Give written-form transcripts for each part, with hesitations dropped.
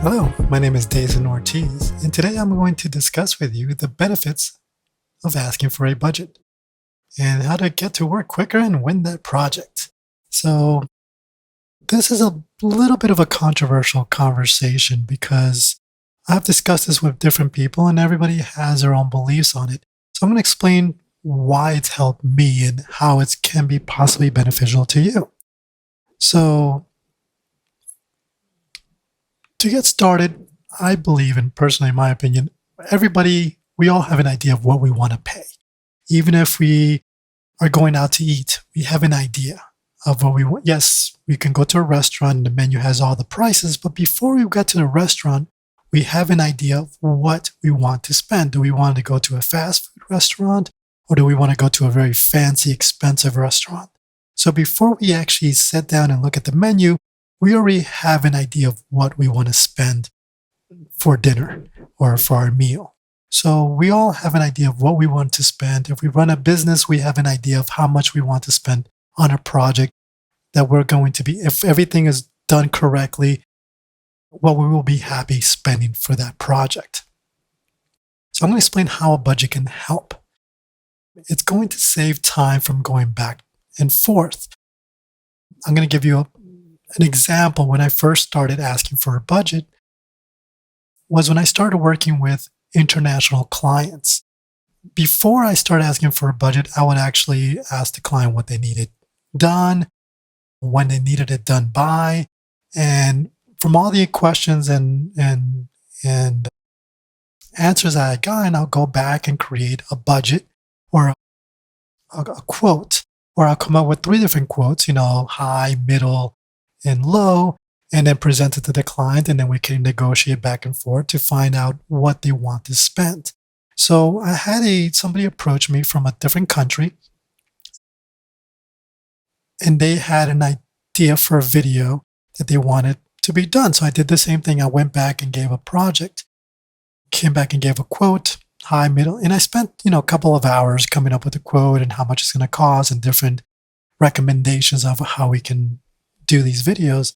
Hello, my name is Deyson Ortiz, and today I'm going to discuss with you the benefits of asking for a budget and how to get to work quicker and win that project. So, this is a little bit of a controversial conversation because I've discussed this with different people and everybody has their own beliefs on it. So, I'm going to explain why it's helped me and how it can be possibly beneficial to you. So, to get started, I believe, and personally, in my opinion, we all have an idea of what we want to pay. Even if we are going out to eat, we have an idea of what we want. Yes, we can go to a restaurant and the menu has all the prices, but before we get to the restaurant, we have an idea of what we want to spend. Do we want to go to a fast food restaurant or do we want to go to a very fancy, expensive restaurant? So before we actually sit down and look at the menu, we already have an idea of what we want to spend for dinner or for our meal. So we all have an idea of what we want to spend. If we run a business, we have an idea of how much we want to spend on a project that we're going to be, if everything is done correctly, what we will be happy spending for that project. So I'm going to explain how a budget can help. It's going to save time from going back and forth. I'm going to give you an example. When I first started asking for a budget was when I started working with international clients. Before I started asking for a budget, I would actually ask the client what they needed done, when they needed it done by, and from all the questions and answers I got, I'll go back and create a budget or a quote, or I'll come up with three different quotes, high, middle, and low, and then present it to the client, and then we can negotiate back and forth to find out what they want to spend. So I had somebody approach me from a different country, and they had an idea for a video that they wanted to be done. So I did the same thing. I went back and gave a project, came back and gave a quote, high, middle, and I spent, a couple of hours coming up with a quote and how much it's going to cost and different recommendations of how we can do these videos.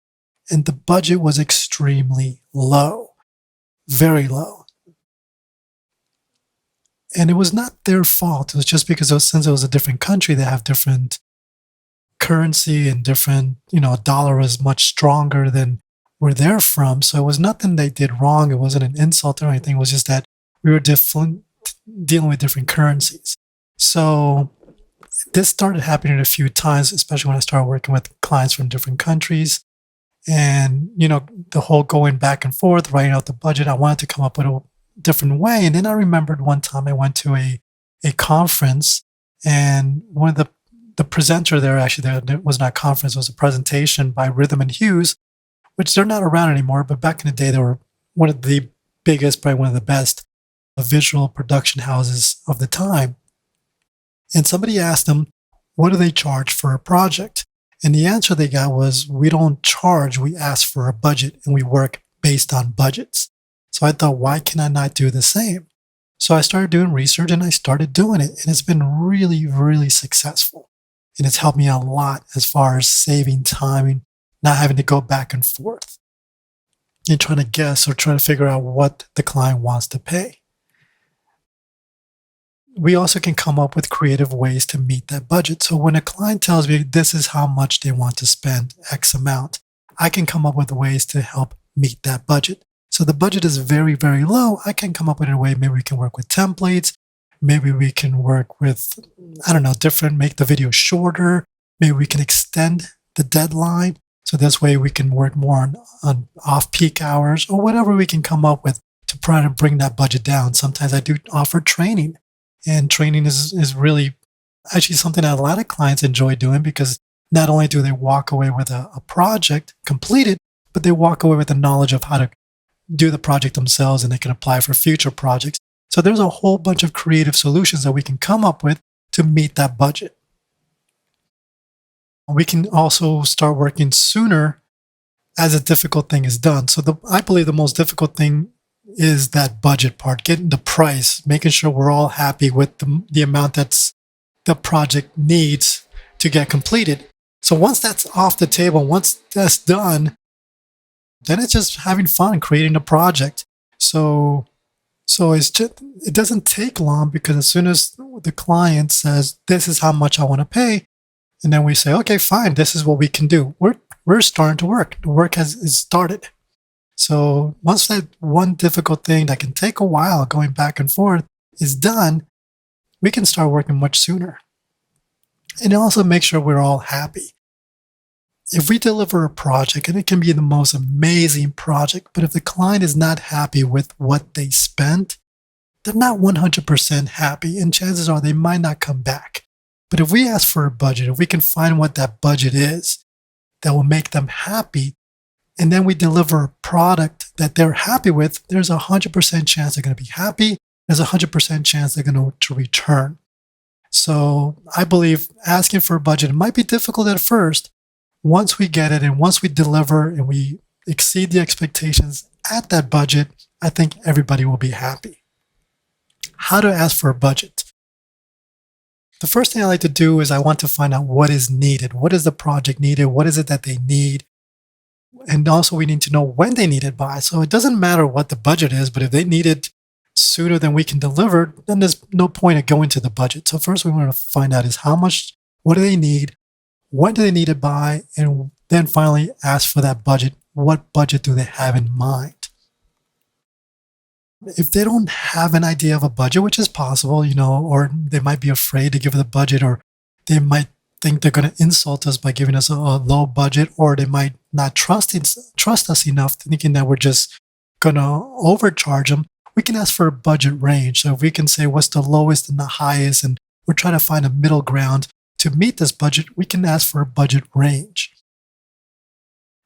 And the budget was extremely low, very low. And it was not their fault. It was just because since it was a different country, they have different currency and different, a dollar is much stronger than where they're from. So it was nothing they did wrong. It wasn't an insult or anything. It was just that we were dealing with different currencies. So this started happening a few times, especially when I started working with clients from different countries. And, the whole going back and forth, writing out the budget, I wanted to come up with a different way. And then I remembered one time I went to a conference, and one of the presenter there, actually, there was not a conference, it was a presentation by Rhythm and Hughes, which they're not around anymore. But back in the day, they were one of the biggest, probably one of the best visual production houses of the time. And somebody asked them, what do they charge for a project? And the answer they got was, we don't charge, we ask for a budget and we work based on budgets. So I thought, why can I not do the same? So I started doing research and I started doing it. And it's been really, really successful. And it's helped me a lot as far as saving time and not having to go back and forth and trying to guess or trying to figure out what the client wants to pay. We also can come up with creative ways to meet that budget. So when a client tells me this is how much they want to spend, X amount, I can come up with ways to help meet that budget. So the budget is very, very low. I can come up with a way. Maybe we can work with templates. Maybe we can work with, make the video shorter. Maybe we can extend the deadline. So this way we can work more on off-peak hours or whatever we can come up with to try to bring that budget down. Sometimes I do offer training. And training is really actually something that a lot of clients enjoy doing, because not only do they walk away with a project completed, but they walk away with the knowledge of how to do the project themselves, and they can apply for future projects. So there's a whole bunch of creative solutions that we can come up with to meet that budget. We can also start working sooner as a difficult thing is done. So I believe the most difficult thing is that budget part, getting the price, making sure we're all happy with the amount that's the project needs to get completed. So once that's off the table, once that's done, then it's just having fun creating a project. So it doesn't take long, because as soon as the client says, this is how much I want to pay, and then we say, okay, fine, this is what we can do. We're starting to work. The work is started. So once that one difficult thing that can take a while going back and forth is done, we can start working much sooner. And also make sure we're all happy. If we deliver a project, and it can be the most amazing project, but if the client is not happy with what they spent, they're not 100% happy, and chances are they might not come back. But if we ask for a budget, if we can find what that budget is that will make them happy, and then we deliver a product that they're happy with, there's a 100% chance they're going to be happy. There's a 100% chance they're going to return. So I believe asking for a budget, it might be difficult at first. Once we get it, and once we deliver and we exceed the expectations at that budget, I think everybody will be happy. How to ask for a budget? The first thing I like to do is I want to find out what is needed. What is the project needed? What is it that they need? And also we need to know when they need it by. So it doesn't matter what the budget is, but if they need it sooner than we can deliver, then there's no point in going to the budget. So first we want to find out is how much, what do they need? When do they need it by? And then finally ask for that budget. What budget do they have in mind? If they don't have an idea of a budget, which is possible, or they might be afraid to give the budget, or they might think they're going to insult us by giving us a low budget, or they might not trust us enough, thinking that we're just going to overcharge them, we can ask for a budget range. So if we can say what's the lowest and the highest, and we're trying to find a middle ground to meet this budget, we can ask for a budget range.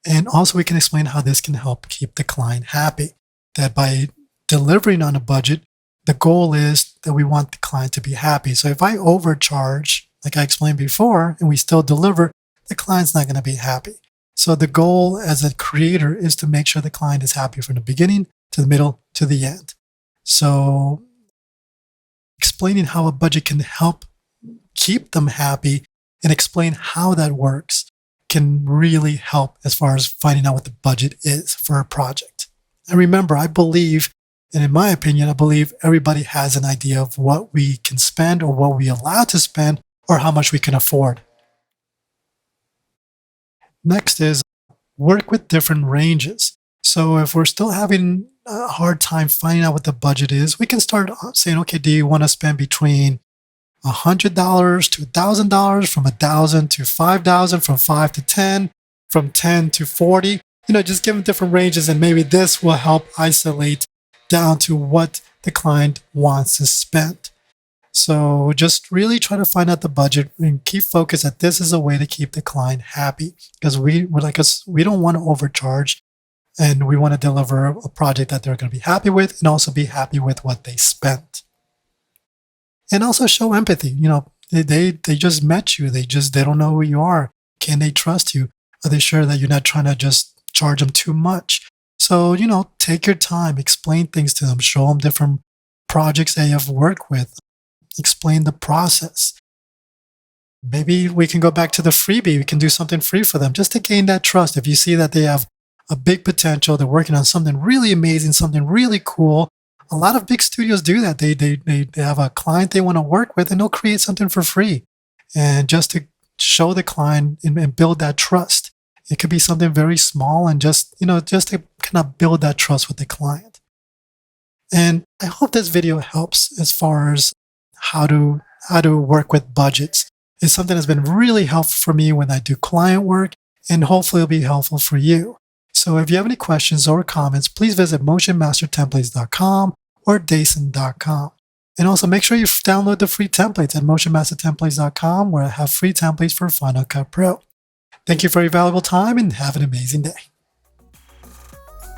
And also we can explain how this can help keep the client happy. That by delivering on a budget, the goal is that we want the client to be happy. So if I overcharge, like I explained before, and we still deliver, the client's not going to be happy. So the goal as a creator is to make sure the client is happy from the beginning to the middle to the end. So explaining how a budget can help keep them happy and explain how that works can really help as far as finding out what the budget is for a project. And remember, I believe, and in my opinion, I believe everybody has an idea of what we can spend or what we're allowed to spend or how much we can afford. Next is work with different ranges. So if we're still having a hard time finding out what the budget is, we can start saying, okay, do you want to spend between $100 to $1,000, from $1,000 to $5,000, from $5 to $10, from $10 to $40? Just give them different ranges, and maybe this will help isolate down to what the client wants to spend. So just really try to find out the budget and keep focused that this is a way to keep the client happy, because we don't want to overcharge, and we want to deliver a project that they're going to be happy with and also be happy with what they spent. And also show empathy. They just met you. They don't know who you are. Can they trust you? Are they sure that you're not trying to just charge them too much? So, take your time, explain things to them, show them different projects that you have worked with, explain the process. Maybe we can go back to the freebie. We can do something free for them just to gain that trust. If you see that they have a big potential, they're working on something really amazing, something really cool. A lot of big studios do that. They have a client they want to work with, and they'll create something for free. And just to show the client and build that trust. It could be something very small, and just to kind of build that trust with the client. And I hope this video helps as far as how to work with budgets. It's something that's been really helpful for me when I do client work, and hopefully it'll be helpful for you. So if you have any questions or comments, please visit motionmastertemplates.com or Deyson.com. And also make sure you download the free templates at motionmastertemplates.com, where I have free templates for Final Cut Pro. Thank you for your valuable time, and have an amazing day.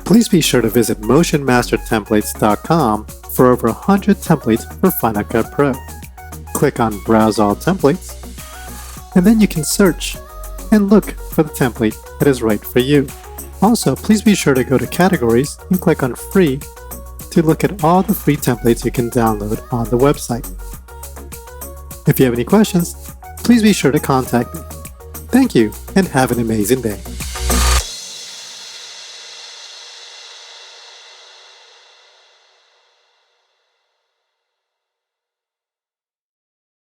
Please be sure to visit motionmastertemplates.com for over 100 templates for Final Cut Pro. Click on Browse All Templates, and then you can search and look for the template that is right for you. Also, please be sure to go to Categories and click on Free to look at all the free templates you can download on the website. If you have any questions, please be sure to contact me. Thank you, and have an amazing day.